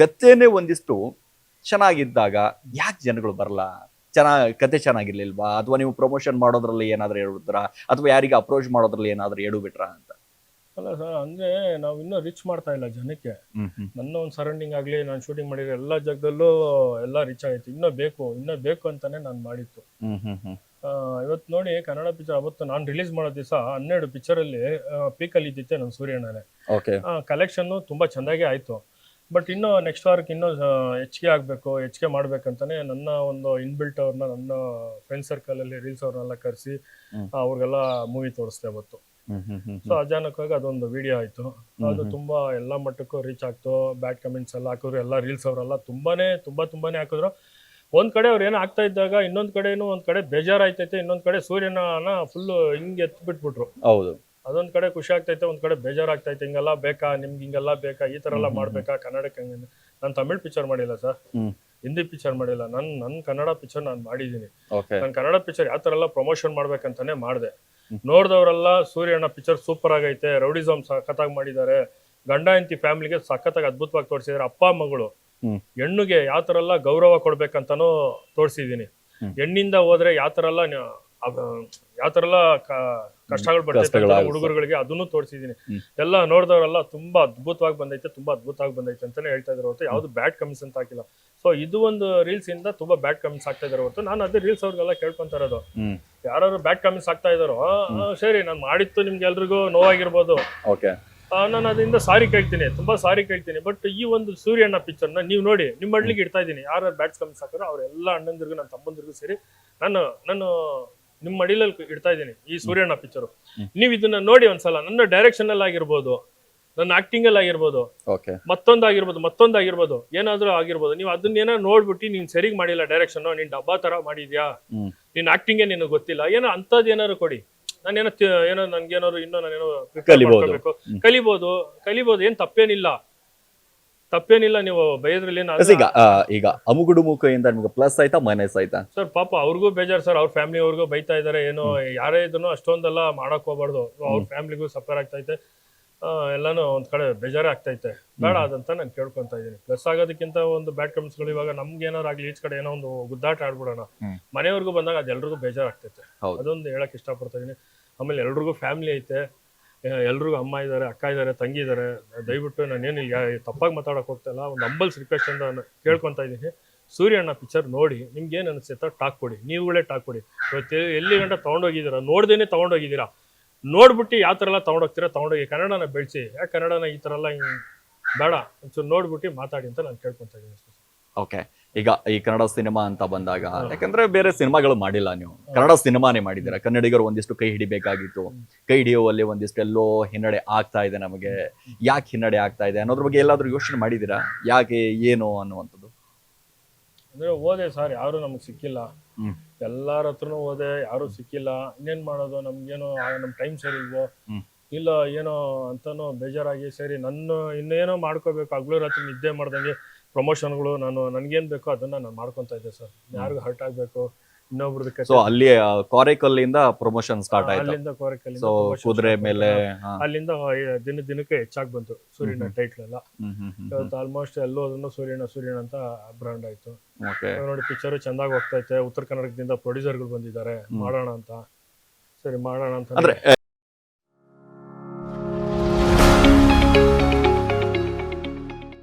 ಕಥೆನೇ ಒಂದಿಷ್ಟು ಚೆನ್ನಾಗಿದ್ದಾಗ ಯಾಕೆ ಜನಗಳು ಬರಲ್ಲ? ಕತೆ ಚೆನ್ನಾಗಿರ್ಲಿಲ್ವಾ? ಅಥವಾ ನೀವು ಪ್ರಮೋಷನ್ ಮಾಡೋದ್ರಲ್ಲಿ ಏನಾದ್ರು ಹೇಳ್ಬಿಟ್ರಾ? ಅಥವಾ ಯಾರಿಗೆ ಅಪ್ರೋಚ್ ಮಾಡೋದ್ರಲ್ಲಿ ಏನಾದ್ರು ಎಡು ಬಿಟ್ರಾ ಅಂತ? ಅಲ್ಲ ಸರ್, ಅಂದ್ರೆ ನಾವು ಇನ್ನೂ ರಿಚ್ ಮಾಡ್ತಾ ಇಲ್ಲ ಜನಕ್ಕೆ. ನನ್ನ ಒಂದು ಸರೌಂಡಿಂಗ್ ಆಗಲಿ, ನಾನು ಶೂಟಿಂಗ್ ಮಾಡಿರೋ ಎಲ್ಲ ಜಾಗದಲ್ಲೂ ಎಲ್ಲ ರಿಚ್ ಆಗೈತೆ. ಇನ್ನೂ ಬೇಕು ಅಂತಾನೆ ನಾನು ಮಾಡಿತ್ತು. ಇವತ್ತು ನೋಡಿ, ಕನ್ನಡ ಪಿಕ್ಚರ್ ಅವತ್ತು ನಾನು ರಿಲೀಸ್ ಮಾಡೋ ದಿವಸ 12 ಪಿಕ್ಚರಲ್ಲಿ ಪೀಕಲ್ಲಿ ಇದ್ದಿತ್ತೆ ನನ್ನ ಸೂರ್ಯಣ್ಣನೇ. ಕಲೆಕ್ಷನ್ನು ತುಂಬ ಚೆಂದಾಗೆ ಆಯಿತು. ಬಟ್ ಇನ್ನೂ ನೆಕ್ಸ್ಟ್ ವಾರಕ್ಕೆ ಇನ್ನೂ ಹೆಚ್ಚಿಗೆ ಮಾಡ್ಬೇಕಂತಾನೆ ನನ್ನ ಒಂದು ಇನ್ಬಿಲ್ಟ್ ಅವ್ರನ್ನ, ನನ್ನ ಫ್ರೆಂಡ್ ಸರ್ಕಲಲ್ಲಿ ರೀಲ್ಸ್ ಅವ್ರನ್ನೆಲ್ಲ ಕರೆಸಿ ಅವ್ರಿಗೆಲ್ಲ ಮೂವಿ ತೋರಿಸ್ದೆ ಅವತ್ತು. ಸೊ ಅಚಾನಕವಾಗಿ ಅದೊಂದು ವಿಡಿಯೋ ಆಯ್ತು. ಅದು ತುಂಬಾ ಎಲ್ಲಾ ಮಟ್ಟಕ್ಕೂ ರೀಚ್ ಆಗ್ತು. ಬ್ಯಾಡ್ ಕಮೆಂಟ್ಸ್ ಎಲ್ಲ ಹಾಕಿದ್ರು, ಎಲ್ಲ ರೀಲ್ಸ್ ಅವರೆಲ್ಲ ತುಂಬಾನೇ ಹಾಕಿದ್ರು. ಒಂದ್ ಕಡೆ ಅವ್ರು ಏನೋ ಆಗ್ತಾ ಇದ್ದಾಗ ಇನ್ನೊಂದ್ ಕಡೆ ಬೇಜಾರಾಯ್ತೈತೆ, ಇನ್ನೊಂದ್ ಕಡೆ ಸೂರ್ಯನ ಫುಲ್ ಹಿಂಗೆ ಎತ್ತು ಬಿಟ್ಬಿಟ್ರು. ಹೌದು, ಅದೊಂದ್ ಕಡೆ ಖುಷಿ ಆಗ್ತೈತೆ, ಒಂದ್ ಕಡೆ ಬೇಜಾರಾಗ್ತೈತೆ. ಹಿಂಗೆಲ್ಲ ಬೇಕಾ ನಿಮ್ಗೆ, ಹಿಂಗೆಲ್ಲ ಬೇಕಾ, ಈ ತರ ಎಲ್ಲ ಮಾಡ್ಬೇಕಾ ಕನ್ನಡಕ್ಕೆ? ಹಂಗೆ ನಾನು ತಮಿಳ್ ಪಿಕ್ಚರ್ ಮಾಡಿಲ್ಲ ಸರ್, ಹಿಂದಿ ಪಿಕ್ಚರ್ ಮಾಡಿಲ್ಲ, ನನ್ನ ಕನ್ನಡ ಪಿಕ್ಚರ್ ನಾನು ಮಾಡಿದ್ದೀನಿ. ನಾನು ಕನ್ನಡ ಪಿಕ್ಚರ್ ಯಾವ ತರ ಎಲ್ಲ ಪ್ರಮೋಷನ್ ಮಾಡ್ಬೇಕಂತಾನೆ ಮಾಡಿದೆ. ನೋಡ್ದವ್ರೆಲ್ಲ ಸೂರ್ಯಣ್ಣ ಪಿಕ್ಚರ್ ಸೂಪರ್ ಆಗೈತೆ, ರೌಡಿಸಮ್ ಸಖತ್ತಾಗಿ ಮಾಡಿದ್ದಾರೆ, ಗಂಡ ಹೆಂಡತಿ ಫ್ಯಾಮಿಲಿಗೆ ಸಖತ್ತಾಗಿ ಅದ್ಭುತವಾಗಿ ತೋರಿಸಿದ್ದಾರೆ, ಅಪ್ಪ ಮಗಳು ಹೆಣ್ಣಿಗೆ ಯಾವ ತರ ಎಲ್ಲ ಗೌರವ ಕೊಡ್ಬೇಕಂತಾನು ತೋರಿಸಿದೀನಿ. ಹೆಣ್ಣಿಂದ ಹೋದ್ರೆ ಯಾವ ತರ ಎಲ್ಲ ಕಷ್ಟಗಳು ಬರ್ತೈತೆ ಹುಡುಗರುಗಳಿಗೆ, ಅದನ್ನು ತೋರಿಸಿದೀನಿ. ಎಲ್ಲ ನೋಡಿದವರೆಲ್ಲ ತುಂಬಾ ಅದ್ಭುತವಾಗಿ ಬಂದೈತೆ ಅಂತಾನೆ ಹೇಳ್ತಾ ಇದ್ರು ಹೊರತು ಯಾವ್ದು ಬ್ಯಾಡ್ ಕಮೆಂಟ್ಸ್ ಅಂತ ಹಾಕಿಲ್ಲ. ಸೊ ಇದು ಒಂದು ರೀಲ್ಸ್ ಇಂದ ತುಂಬಾ ಬ್ಯಾಡ್ ಕಮೆಂಟ್ಸ್ ಆಗ್ತಾ ಇದಾರೆ ಹೊರತು ನಾನು ಅದೇ ರೀಲ್ಸ್ ಅವ್ರಿಗೆಲ್ಲ ಕೇಳ್ಕೊಂತ ಇರೋದು, ಯಾರು ಬ್ಯಾಡ್ ಕಮೆಂಟ್ಸ್ ಆಗ್ತಾ ಇದಾರೋ ಸರಿ, ನಾನು ಮಾಡಿತ್ತು ನಿಮ್ಗೆ ಎಲ್ರಿಗೂ ನೋವಾಗಿರ್ಬೋದು, ನಾನು ಅದರಿಂದ ತುಂಬಾ ಸಾರಿ ಕೇಳ್ತೀನಿ. ಬಟ್ ಈ ಒಂದು ಸೂರ್ಯಣ್ಣ ಪಿಕ್ಚರ್ ನ ನೀವು ನೋಡಿ, ನಿಮ್ಮ ಹಳ್ಳಿಗೆ ಇಡ್ತಾ ಇದ್ದೀನಿ. ಯಾರು ಬ್ಯಾಡ್ ಕಮೆಂಟ್ಸ್ ಹಾಕಿರೋ ಅವ್ರೆಲ್ಲ ಅಣ್ಣಂದಿರ್ಗು, ನನ್ನ ತಮ್ಮಂದಿರ್ಗು ಸೇರಿ ನಾನು ನಿಮ್ಮ ಮಡಿಲಲ್ಲಿ ಇಡ್ತಾ ಇದ್ದೀನಿ ಈ ಸೂರ್ಯಣ್ಣ ಪಿಕ್ಚರ್. ನೀವು ಇದನ್ನ ನೋಡಿ ಒಂದ್ಸಲ. ನನ್ನ ಡೈರೆಕ್ಷನ್ ಅಲ್ಲಿ ಆಗಿರ್ಬೋದು, ನನ್ನ ಆಕ್ಟಿಂಗ್ ಅಲ್ಲಿ ಆಗಿರ್ಬೋದು, ಮತ್ತೊಂದಾಗಿರ್ಬೋದು, ಏನಾದ್ರೂ ಆಗಿರ್ಬೋದು, ನೀವು ಅದನ್ನೇನೋ ನೋಡ್ಬಿಟ್ಟು ನೀನ್ ಸರಿಗ್ ಮಾಡಿಲ್ಲ ಡೈರೆಕ್ಷನ್, ನೀನ್ ಡಬ್ಬಾ ತರ ಮಾಡಿದ್ಯಾ, ನಿನ್ ಆಕ್ಟಿಂಗೇ ನಿನಗೆ ಗೊತ್ತಿಲ್ಲ, ಏನೋ ಅಂತದ್ ಏನಾದ್ರು ಕೊಡಿ, ನನ್ಗೇನಾದ್ರು ಇನ್ನೂ ನಾನೇನೋ ಕಲಿಬೋದು. ಏನ್ ತಪ್ಪೇನಿಲ್ಲ ನೀವು ಬೈದ್ರಲ್ಲಿ. ಈಗ ಅಮುಗುಡು ಮುಖದಿಂದ ನಿಮ್ಗೆ ಪ್ಲಸ್ ಆಯ್ತಾ ಮೈನಸ್ ಆಯ್ತಾ? ಸರ್ ಪಾಪ ಅವ್ರಿಗೂ ಬೇಜಾರು ಸರ್, ಅವ್ರ ಫ್ಯಾಮಿಲಿ ಅವ್ರಿಗೂ ಬೈತಾ ಇದಾರೆ. ಏನೋ ಯಾರೇ ಇದನ್ನು ಅಷ್ಟೊಂದೆಲ್ಲ ಮಾಡಕ್ ಹೋಗ್ಬಾರ್ದು, ಅವ್ರ ಫ್ಯಾಮಿಲಿಗೂ ಸಫರ್ ಆಗ್ತೈತೆ, ಎಲ್ಲಾನು ಒಂದ್ ಕಡೆ ಬೇಜಾರೇ ಆಗ್ತೈತೆ. ಬೇಡ ಅದಂತ ನಾನು ಕೇಳ್ಕೊಂತ ಇದೀನಿ. ಪ್ಲಸ್ ಆಗೋದಕ್ಕಿಂತ ಒಂದು ಬ್ಯಾಡ್ ಕಮೆಂಟ್ಸ್ಗಳು ಇವಾಗ ನಮ್ಗೆ ಏನಾರು ಆಗ್ಲಿ, ಈಚ್ ಕಡೆ ಏನೋ ಒಂದು ಗುದ್ದಾಟ ಆಡ್ಬಿಡೋಣ, ಮನೆಯವ್ರಿಗೂ ಬಂದಾಗ ಅದೆಲ್ರಿಗೂ ಬೇಜಾರಾಗ್ತೈತೆ. ಅದೊಂದು ಹೇಳಕ್ ಇಷ್ಟಪಡ್ತಾ ಇದೀನಿ. ಆಮೇಲೆ ಎಲ್ರಿಗೂ ಫ್ಯಾಮಿಲಿ ಐತೆ, ಎಲ್ರಿಗೂ ಅಮ್ಮ ಇದ್ದಾರೆ, ಅಕ್ಕ ಇದ್ದಾರೆ, ತಂಗಿ ಇದ್ದಾರೆ. ದಯವಿಟ್ಟು ನಾನೇನು ತಪ್ಪಾಗಿ ಮಾತಾಡಕ್ ಹೋಗ್ತಾ ಇಲ್ಲ, ಒಂದು ಹಂಬಲ್ಸ್ ರಿಕ್ವೆಸ್ಟ್ ಅಂತ ಕೇಳ್ಕೊಂತ ಇದ್ದೀನಿ. ಸೂರ್ಯಣ್ಣ ಪಿಕ್ಚರ್ ನೋಡಿ, ನಿಮ್ಗೆ ಏನ್ ಅನಿಸುತ್ತೆ ಟಾಕ್ ಕೊಡಿ, ನೀವುಗಳೇ ಟಾಕ್ ಕೊಡಿ. ಎಲ್ಲಿ ಗಂಟ ತಗೊಂಡೋಗಿದ್ದೀರಾ, ನೋಡ್ದೇನೆ ತಗೊಂಡೋಗಿದ್ದೀರಾ, ನೋಡ್ಬಿಟ್ಟು ಯಾವ ತರ ಎಲ್ಲ ತಗೊಂಡೋಗಿ ಕನ್ನಡನ ಬೆಳೆಸಿ. ಯಾಕೆ ಕನ್ನಡನ ಈ ತರ ಎಲ್ಲ ಬೇಡ, ಒಂಚೂರು ನೋಡ್ಬಿಟ್ಟು ಮಾತಾಡಿ ಅಂತ ನಾನು ಕೇಳ್ಕೊಂತ ಇದ್ದೀನಿ. ಓಕೆ, ಈಗ ಈ ಕನ್ನಡ ಸಿನಿಮಾ ಅಂತ ಬಂದಾಗ, ಯಾಕಂದ್ರೆ ಬೇರೆ ಸಿನಿಮಾಗಳು ಮಾಡಿಲ್ಲ, ನೀವು ಕನ್ನಡ ಸಿನಿಮಾನೇ ಮಾಡಿದ್ದೀರಾ. ಕನ್ನಡಿಗರು ಒಂದಿಷ್ಟು ಕೈ ಹಿಡಿಬೇಕಾಗಿತ್ತು, ಕೈ ಹಿಡಿಯುವಲ್ಲಿ ಒಂದಿಷ್ಟು ಎಲ್ಲೋ ಹಿನ್ನಡೆ ಆಗ್ತಾ ಇದೆ. ನಮಗೆ ಯಾಕೆ ಹಿನ್ನಡೆ ಆಗ್ತಾ ಇದೆ ಅನ್ನೋದ್ರ ಬಗ್ಗೆ ಎಲ್ಲಾದ್ರೂ ಯೋಚನೆ ಮಾಡಿದೀರಾ? ಯಾಕೆ, ಏನು ಅನ್ನುವಂಥದ್ದು? ಅಂದ್ರೆ ಓದೆ ಸರ್, ಯಾರು ನಮಗ್ ಸಿಕ್ಕಿಲ್ಲ, ಎಲ್ಲಾರ ಹತ್ರನೂ ಓದೆ, ಯಾರು ಸಿಕ್ಕಿಲ್ಲ. ಇನ್ನೇನ್ ಮಾಡೋದು, ನಮ್ಗೇನೋ ನಮ್ ಟೈಮ್ ಸರಿ ಇಲ್ವೋ ಇಲ್ಲ ಏನೋ ಅಂತಾನು ಬೇಜಾರಾಗಿ, ಸರಿ ಇನ್ನೇನೋ ಮಾಡ್ಕೋಬೇಕು, ಹಗ್ಲು ರಾತ್ರಿ ನಿದ್ದೆ ಮಾಡ್ದಂಗೆ ಪ್ರಮೋಷನ್ಗಳು, ನನ್ಗೇನ್ ಬೇಕೋ ಅದನ್ನ ನಾನು ಮಾಡ್ಕೊಂತ ಇದ್ದೆ ಸರ್. ಯಾರಿಗೂ ಹರ್ಟ್ ಆಗ್ಬೇಕು, ಇನ್ನೊಬ್ರದಕ್ಕೆ. ಸೊ ಅಲ್ಲಿ ಕೋರೆಕಲ್ಲಿಂದ ಪ್ರಮೋಷನ್ ಸ್ಟಾರ್ಟ್ ಆಯ್ತು, ಅಲ್ಲಿಂದ ಕೋರೆಕಲ್ಲಿಂದ ಕುದುರೆ ಮೇಲೆ, ಅಲ್ಲಿಂದ ದಿನಕ್ಕೆ ಹೆಚ್ಚಾಗಿ ಬಂತು ಸೂರ್ಯನ ಟೈಟ್ಲ್ ಎಲ್ಲ. ಇವತ್ತು ಆಲ್ಮೋಸ್ಟ್ ಎಲ್ಲೋದನ್ನು ಸೂರ್ಯನ ಅಂತ ಬ್ರಾಂಡ್ ಆಯ್ತು. ನೋಡಿ, ಪಿಕ್ಚರ್ ಚೆಂದಾಗಿ ಹೋಗ್ತೈತೆ. ಉತ್ತರ ಕನ್ನಡದಿಂದ ಪ್ರೊಡ್ಯೂಸರ್ಗಳು ಬಂದಿದ್ದಾರೆ, ಮಾಡೋಣ ಅಂತ. ಸರಿ ಮಾಡೋಣ ಅಂತ.